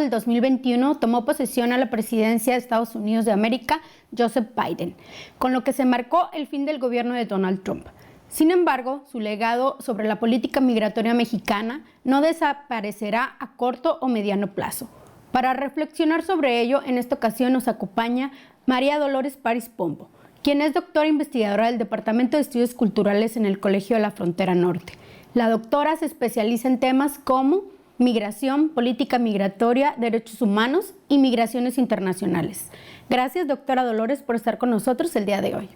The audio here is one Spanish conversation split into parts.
del 2021 tomó posesión a la presidencia de Estados Unidos de América Joseph Biden, con lo que se marcó el fin del gobierno de Donald Trump. Sin embargo, su legado sobre la política migratoria mexicana no desaparecerá a corto o mediano plazo. Para reflexionar sobre ello, en esta ocasión nos acompaña María Dolores París Pombo, quien es doctora investigadora del Departamento de Estudios Culturales en el Colegio de la Frontera Norte. La doctora se especializa en temas como migración, política migratoria, derechos humanos y migraciones internacionales. Gracias, doctora Dolores, por estar con nosotros el día de hoy.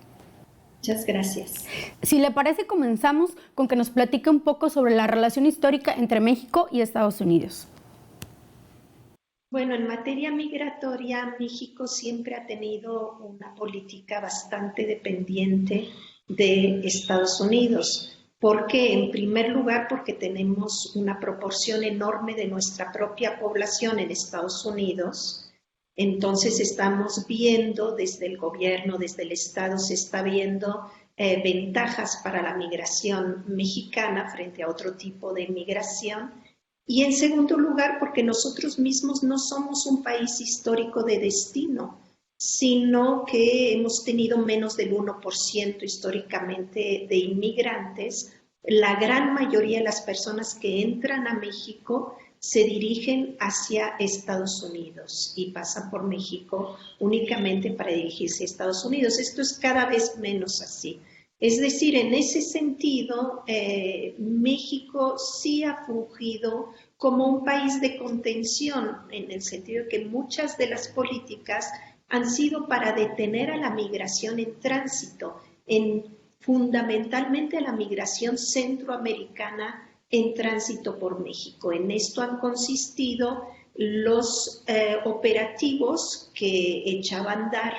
Muchas gracias. Si le parece, comenzamos con que nos platique un poco sobre la relación histórica entre México y Estados Unidos. Bueno, en materia migratoria, México siempre ha tenido una política bastante dependiente de Estados Unidos. ¿Por qué? En primer lugar, porque tenemos una proporción enorme de nuestra propia población en Estados Unidos. Entonces estamos viendo desde el gobierno, desde el Estado, se está viendo ventajas para la migración mexicana frente a otro tipo de migración. Y en segundo lugar, porque nosotros mismos no somos un país histórico de destino, sino que hemos tenido menos del 1% históricamente de inmigrantes. La gran mayoría de las personas que entran a México se dirigen hacia Estados Unidos y pasan por México únicamente para dirigirse a Estados Unidos. Esto es cada vez menos así. Es decir, en ese sentido, México sí ha fungido como un país de contención, en el sentido de que muchas de las políticas han sido para detener a la migración en tránsito, fundamentalmente a la migración centroamericana en tránsito por México. En esto han consistido los operativos que echaba a andar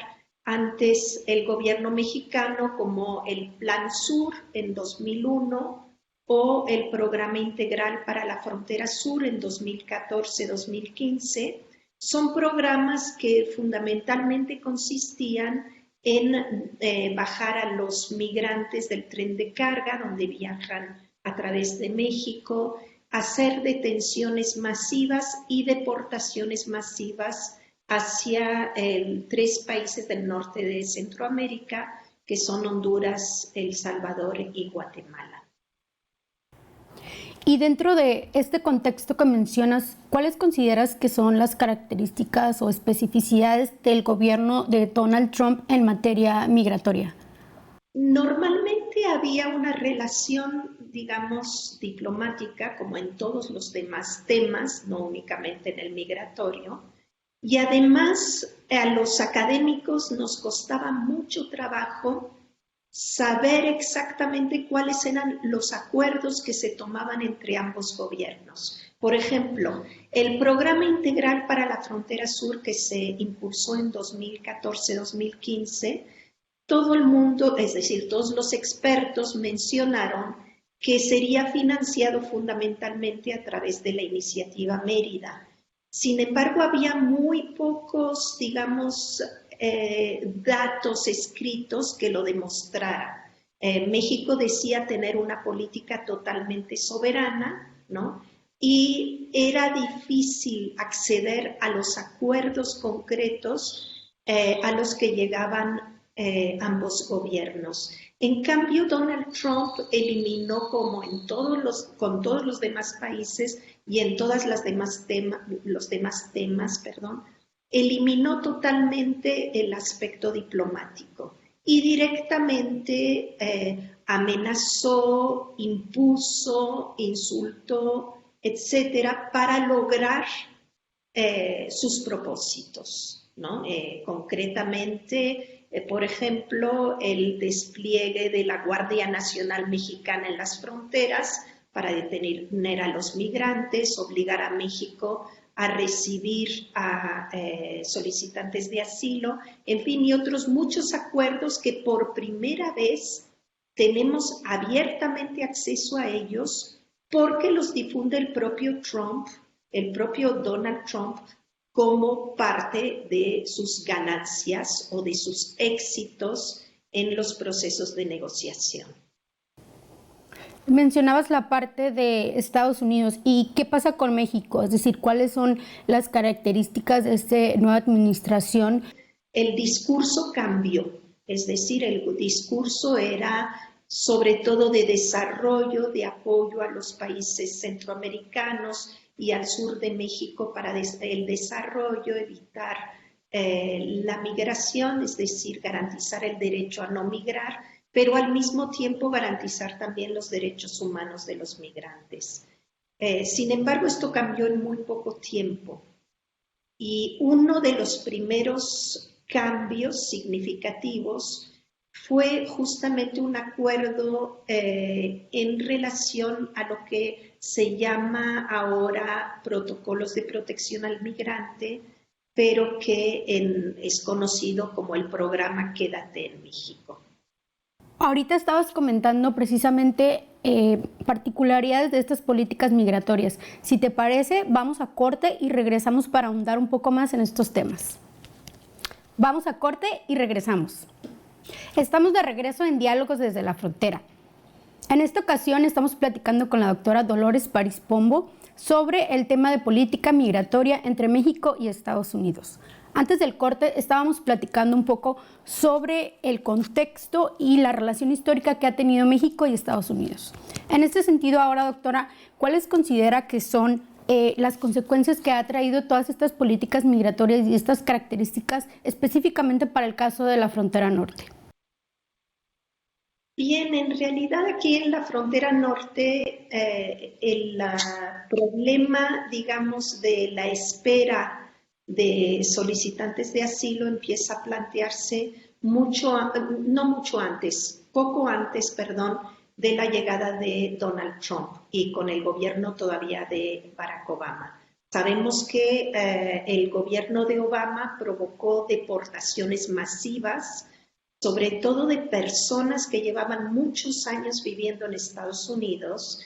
antes el gobierno mexicano, como el Plan Sur en 2001 o el Programa Integral para la Frontera Sur en 2014-2015. Son programas que fundamentalmente consistían en bajar a los migrantes del tren de carga, donde viajan a través de México, hacer detenciones masivas y deportaciones masivas hacia 3 países del norte de Centroamérica, que son Honduras, El Salvador y Guatemala. Y dentro de este contexto que mencionas, ¿cuáles consideras que son las características o especificidades del gobierno de Donald Trump en materia migratoria? Normalmente había una relación, digamos, diplomática, como en todos los demás temas, no únicamente en el migratorio, y además a los académicos nos costaba mucho trabajo saber exactamente cuáles eran los acuerdos que se tomaban entre ambos gobiernos. Por ejemplo, el Programa Integral para la Frontera Sur, que se impulsó en 2014-2015, todo el mundo, es decir, todos los expertos mencionaron que sería financiado fundamentalmente a través de la Iniciativa Mérida. Sin embargo, había muy pocos, digamos, datos escritos que lo demostraran. México decía tener una política totalmente soberana, ¿no? Y era difícil acceder a los acuerdos concretos a los que llegaban ambos gobiernos. En cambio, Donald Trump eliminó, como con todos los demás países y en todas las los demás temas, eliminó totalmente el aspecto diplomático y directamente amenazó, impuso, insultó, etcétera, para lograr sus propósitos, ¿no? Concretamente, por ejemplo, el despliegue de la Guardia Nacional Mexicana en las fronteras para detener a los migrantes, obligar a México a recibir a solicitantes de asilo, en fin, y otros muchos acuerdos que por primera vez tenemos abiertamente acceso a ellos porque los difunde el propio Trump, el propio Donald Trump, como parte de sus ganancias o de sus éxitos en los procesos de negociación. Mencionabas la parte de Estados Unidos y qué pasa con México, es decir, cuáles son las características de esta nueva administración. El discurso cambió, es decir, el discurso era sobre todo de desarrollo, de apoyo a los países centroamericanos y al sur de México para el desarrollo, evitar la migración, es decir, garantizar el derecho a no migrar, pero al mismo tiempo garantizar también los derechos humanos de los migrantes. Sin embargo, esto cambió en muy poco tiempo y uno de los primeros cambios significativos fue justamente un acuerdo en relación a lo que se llama ahora protocolos de protección al migrante, pero que es conocido como el programa Quédate en México. Ahorita estabas comentando precisamente particularidades de estas políticas migratorias. Si te parece, vamos a corte y regresamos para ahondar un poco más en estos temas. Vamos a corte y regresamos. Estamos de regreso en Diálogos desde la Frontera. En esta ocasión estamos platicando con la doctora Dolores París Pombo sobre el tema de política migratoria entre México y Estados Unidos. Antes del corte estábamos platicando un poco sobre el contexto y la relación histórica que ha tenido México y Estados Unidos. En este sentido, ahora, doctora, ¿cuáles considera que son las consecuencias que ha traído todas estas políticas migratorias y estas características específicamente para el caso de la frontera norte? Bien, en realidad aquí en la frontera norte el problema, digamos, de la espera de solicitantes de asilo empieza a plantearse poco antes, perdón, de la llegada de Donald Trump y con el gobierno todavía de Barack Obama. Sabemos que el gobierno de Obama provocó deportaciones masivas, sobre todo de personas que llevaban muchos años viviendo en Estados Unidos,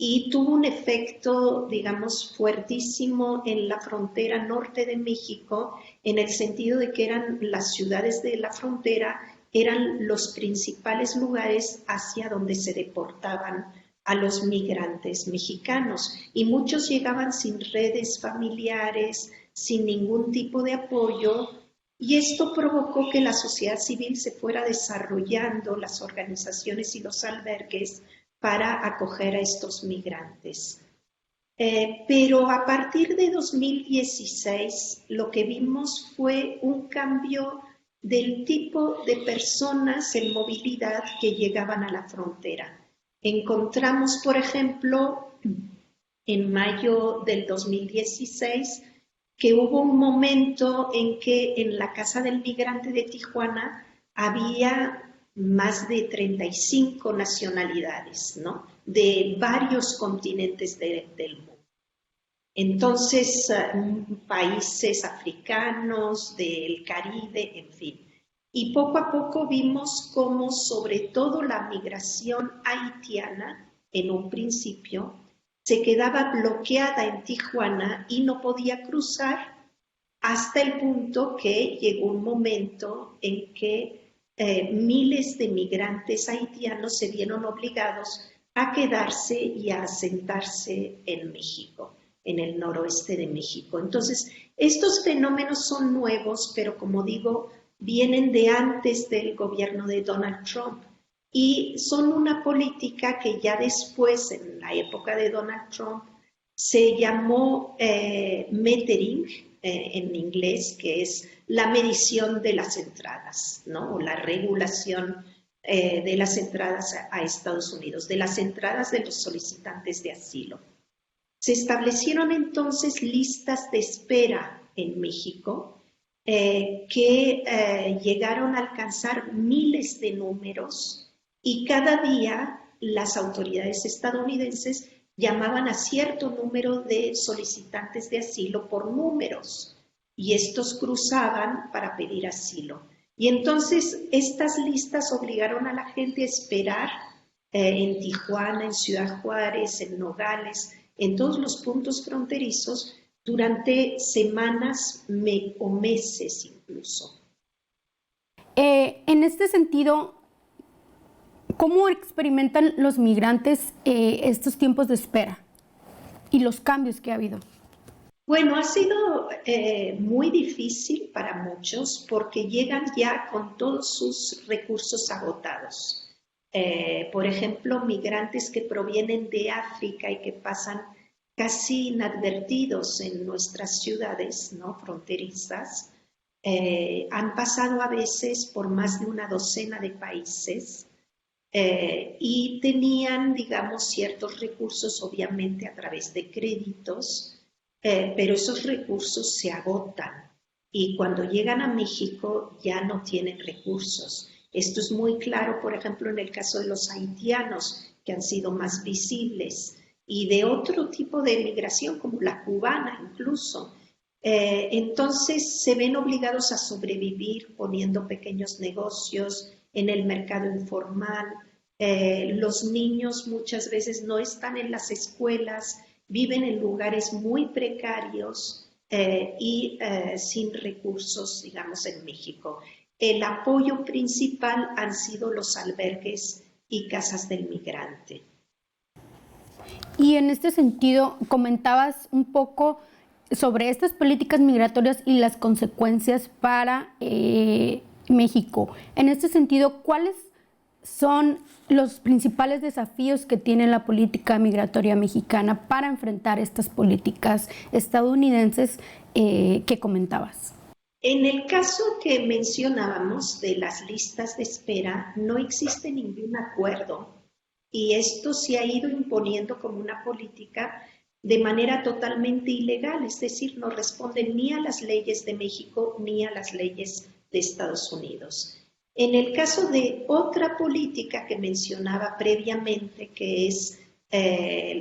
y tuvo un efecto, digamos, fuertísimo en la frontera norte de México, en el sentido de que eran las ciudades de la frontera, eran los principales lugares hacia donde se deportaban a los migrantes mexicanos. Y muchos llegaban sin redes familiares, sin ningún tipo de apoyo, y esto provocó que la sociedad civil se fuera desarrollando, las organizaciones y los albergues, para acoger a estos migrantes. Pero a partir de 2016 lo que vimos fue un cambio del tipo de personas en movilidad que llegaban a la frontera. Encontramos, por ejemplo, en mayo del 2016, que hubo un momento en que en la Casa del Migrante de Tijuana había más de 35 nacionalidades, ¿no? De varios continentes del mundo. Entonces, países africanos, del Caribe, en fin. Y poco a poco vimos cómo sobre todo la migración haitiana, en un principio, se quedaba bloqueada en Tijuana y no podía cruzar hasta el punto que llegó un momento en que miles de migrantes haitianos se vieron obligados a quedarse y a asentarse en México, en el noroeste de México. Entonces, estos fenómenos son nuevos, pero como digo, vienen de antes del gobierno de Donald Trump y son una política que ya después, en la época de Donald Trump, se llamó metering, en inglés, que es la medición de las entradas, ¿no? O la regulación de las entradas a Estados Unidos, de las entradas de los solicitantes de asilo. Se establecieron entonces listas de espera en México que llegaron a alcanzar miles de números y cada día las autoridades estadounidenses llamaban a cierto número de solicitantes de asilo por números y estos cruzaban para pedir asilo. Y entonces estas listas obligaron a la gente a esperar en Tijuana, en Ciudad Juárez, en Nogales, en todos los puntos fronterizos durante semanas o meses incluso. En este sentido, ¿Cómo experimentan los migrantes estos tiempos de espera y los cambios que ha habido? Bueno, ha sido muy difícil para muchos porque llegan ya con todos sus recursos agotados. Por ejemplo, migrantes que provienen de África y que pasan casi inadvertidos en nuestras ciudades, ¿no?, fronterizas, han pasado a veces por más de una docena de países y tenían, digamos, ciertos recursos, obviamente a través de créditos, pero esos recursos se agotan y cuando llegan a México ya no tienen recursos. Esto es muy claro, por ejemplo, en el caso de los haitianos, que han sido más visibles, y de otro tipo de migración, como la cubana incluso. Entonces se ven obligados a sobrevivir poniendo pequeños negocios en el mercado informal. Los niños muchas veces no están en las escuelas, viven en lugares muy precarios y sin recursos, digamos, en México. El apoyo principal han sido los albergues y casas del migrante. Y en este sentido, comentabas un poco sobre estas políticas migratorias y las consecuencias para México. En este sentido, ¿cuáles son los principales desafíos que tiene la política migratoria mexicana para enfrentar estas políticas estadounidenses que comentabas? En el caso que mencionábamos de las listas de espera, no existe ningún acuerdo y esto se ha ido imponiendo como una política de manera totalmente ilegal, es decir, no responden ni a las leyes de México ni a las leyes de Estados Unidos. En el caso de otra política que mencionaba previamente, que es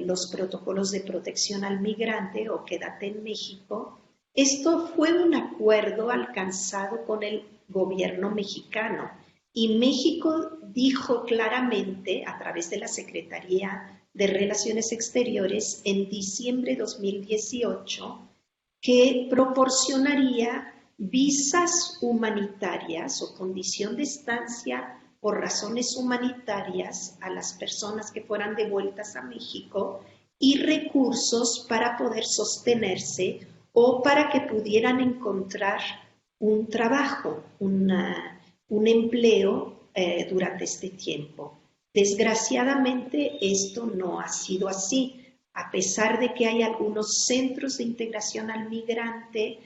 los protocolos de protección al migrante o Quédate en México, esto fue un acuerdo alcanzado con el gobierno mexicano y México dijo claramente a través de la Secretaría de Relaciones Exteriores en diciembre de 2018 que proporcionaría visas humanitarias o condición de estancia por razones humanitarias a las personas que fueran devueltas a México y recursos para poder sostenerse o para que pudieran encontrar un trabajo, un empleo durante este tiempo. Desgraciadamente esto no ha sido así, a pesar de que hay algunos centros de integración al migrante,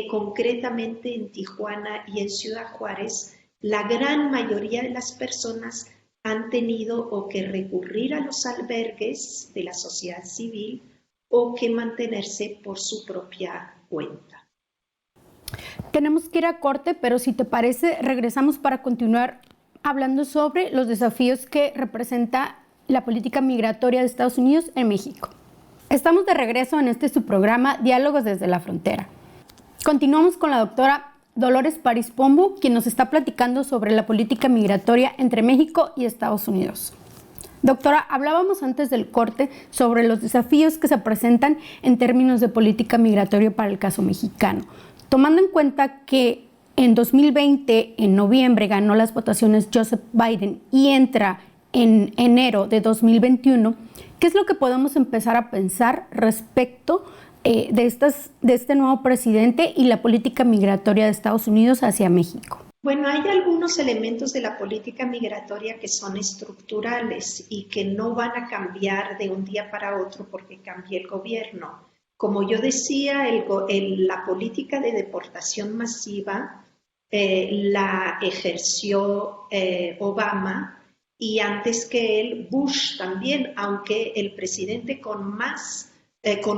concretamente en Tijuana y en Ciudad Juárez, la gran mayoría de las personas han tenido o que recurrir a los albergues de la sociedad civil o que mantenerse por su propia cuenta. Tenemos que ir a corte, pero si te parece, regresamos para continuar hablando sobre los desafíos que representa la política migratoria de Estados Unidos en México. Estamos de regreso en este su programa Diálogos desde la Frontera. Continuamos con la doctora Dolores París Pombo, quien nos está platicando sobre la política migratoria entre México y Estados Unidos. Doctora, hablábamos antes del corte sobre los desafíos que se presentan en términos de política migratoria para el caso mexicano. Tomando en cuenta que en 2020, en noviembre, ganó las votaciones Joseph Biden y entra en enero de 2021, ¿qué es lo que podemos empezar a pensar respecto de este nuevo presidente y la política migratoria de Estados Unidos hacia México? Bueno, hay algunos elementos de la política migratoria que son estructurales y que no van a cambiar de un día para otro porque cambie el gobierno. Como yo decía, la política de deportación masiva la ejerció Obama y antes que él, Bush también, aunque el presidente con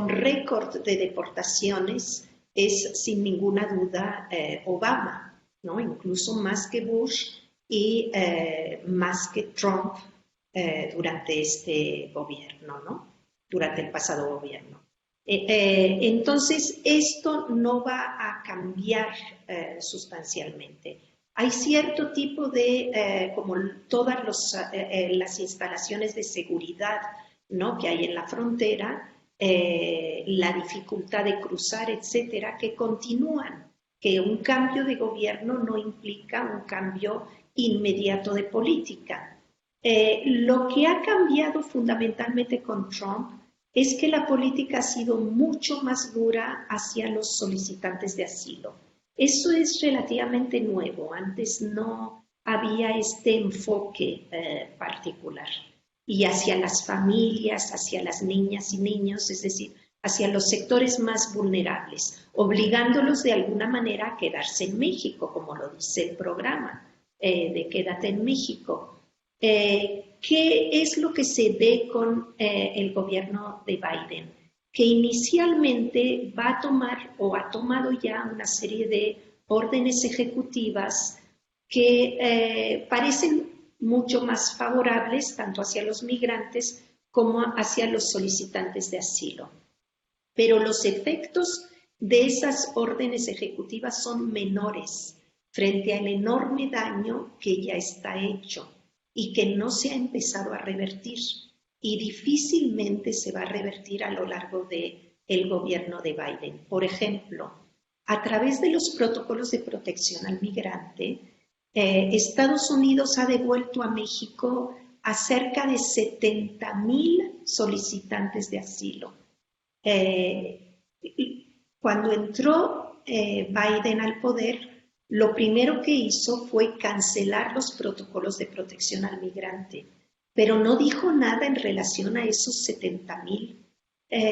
récord de deportaciones es sin ninguna duda Obama, ¿no? Incluso más que Bush y más que Trump durante este gobierno, ¿no? Durante el pasado gobierno. Entonces, esto no va a cambiar sustancialmente. Hay cierto tipo de, como todas las instalaciones de seguridad, ¿no?, que hay en la frontera, la dificultad de cruzar, etcétera, que continúan, que un cambio de gobierno no implica un cambio inmediato de política. Lo que ha cambiado fundamentalmente con Trump es que la política ha sido mucho más dura hacia los solicitantes de asilo. Eso es relativamente nuevo. Antes no había este enfoque particular. Y hacia las familias, hacia las niñas y niños, es decir, hacia los sectores más vulnerables, obligándolos de alguna manera a quedarse en México, como lo dice el programa de Quédate en México. ¿Qué es lo que se ve con el gobierno de Biden? Que inicialmente va a tomar o ha tomado ya una serie de órdenes ejecutivas que parecen mucho más favorables tanto hacia los migrantes como hacia los solicitantes de asilo. Pero los efectos de esas órdenes ejecutivas son menores frente al enorme daño que ya está hecho y que no se ha empezado a revertir y difícilmente se va a revertir a lo largo del gobierno de Biden. Por ejemplo, a través de los protocolos de protección al migrante, Estados Unidos ha devuelto a México a cerca de 70,000 solicitantes de asilo. Cuando entró Biden al poder, lo primero que hizo fue cancelar los protocolos de protección al migrante, pero no dijo nada en relación a esos 70,000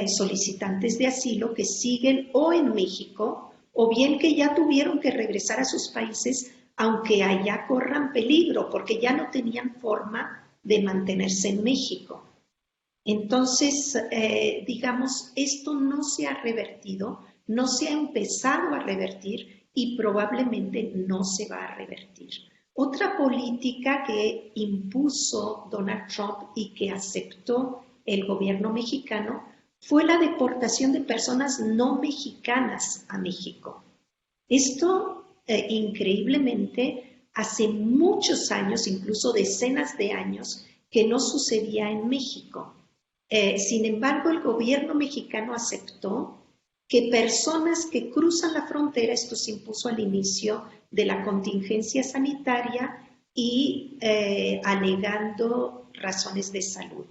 solicitantes de asilo que siguen o en México o bien que ya tuvieron que regresar a sus países aunque allá corran peligro porque ya no tenían forma de mantenerse en México. Entonces, digamos, esto no se ha revertido, no se ha empezado a revertir y probablemente no se va a revertir. Otra política que impuso Donald Trump y que aceptó el gobierno mexicano fue la deportación de personas no mexicanas a México. Esto, increíblemente, hace muchos años, incluso decenas de años, que no sucedía en México. Sin embargo, el gobierno mexicano aceptó que personas que cruzan la frontera, esto se impuso al inicio de la contingencia sanitaria y alegando razones de salud.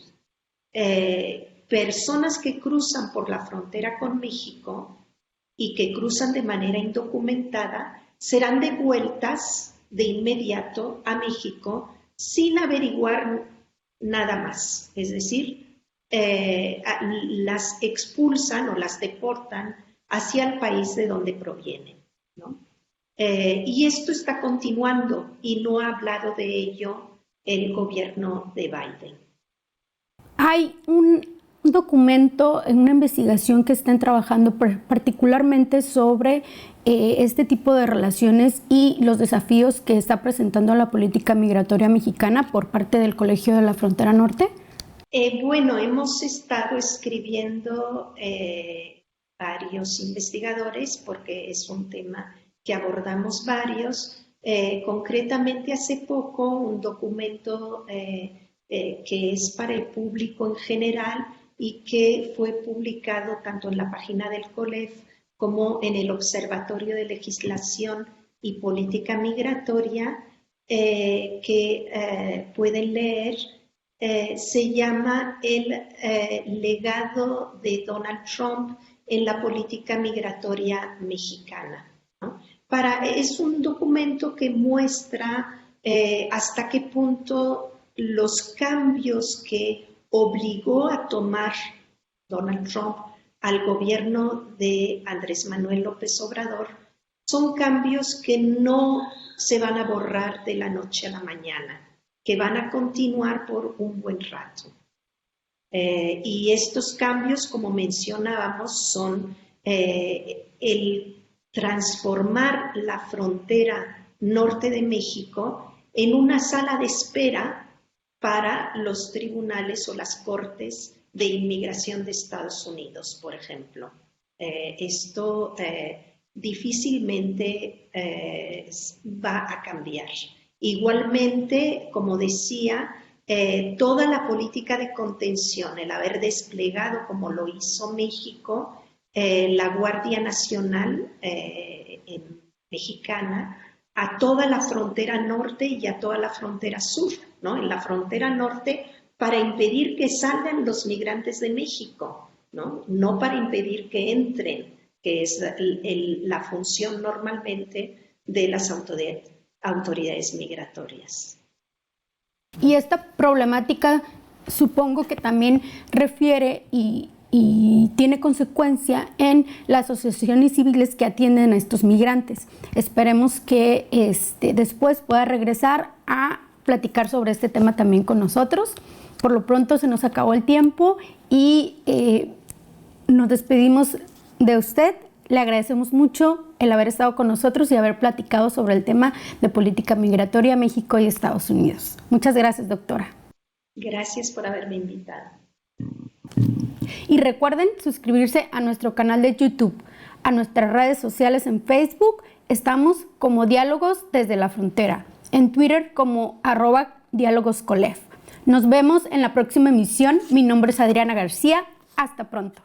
Personas que cruzan por la frontera con México y que cruzan de manera indocumentada serán devueltas de inmediato a México sin averiguar nada más. Es decir, las expulsan o las deportan hacia el país de donde provienen, ¿no? Y esto está continuando y no ha hablado de ello el gobierno de Biden. Hay un documento, una investigación que están trabajando particularmente sobre este tipo de relaciones y los desafíos que está presentando la política migratoria mexicana por parte del Colegio de la Frontera Norte. Bueno, hemos estado escribiendo varios investigadores porque es un tema que abordamos varios. Concretamente hace poco un documento que es para el público en general y que fue publicado tanto en la página del COLEF como en el Observatorio de Legislación y Política Migratoria que pueden leer. Se llama El legado de Donald Trump en la política migratoria mexicana, ¿no? Es un documento que muestra hasta qué punto los cambios que obligó a tomar Donald Trump al gobierno de Andrés Manuel López Obrador son cambios que no se van a borrar de la noche a la mañana, que van a continuar por un buen rato. Y estos cambios, como mencionábamos, son el transformar la frontera norte de México en una sala de espera para los tribunales o las cortes de inmigración de Estados Unidos, por ejemplo. Esto difícilmente va a cambiar. Igualmente, como decía, toda la política de contención, el haber desplegado, como lo hizo México, la Guardia Nacional mexicana, a toda la frontera norte y a toda la frontera sur, ¿no? En la frontera norte para impedir que salgan los migrantes de México, ¿no? No para impedir que entren, que es la función normalmente de las autoridades migratorias. Y esta problemática supongo que también refiere y tiene consecuencia en las asociaciones civiles que atienden a estos migrantes. Esperemos que después pueda regresar a platicar sobre este tema también con nosotros. Por lo pronto se nos acabó el tiempo y nos despedimos de usted. Le agradecemos mucho el haber estado con nosotros y haber platicado sobre el tema de política migratoria México y Estados Unidos. Muchas gracias, doctora. Gracias por haberme invitado. Y recuerden suscribirse a nuestro canal de YouTube, a nuestras redes sociales en Facebook. Estamos como Diálogos desde la Frontera, en Twitter como @diálogoscolef. Nos vemos en la próxima emisión. Mi nombre es Adriana García. Hasta pronto.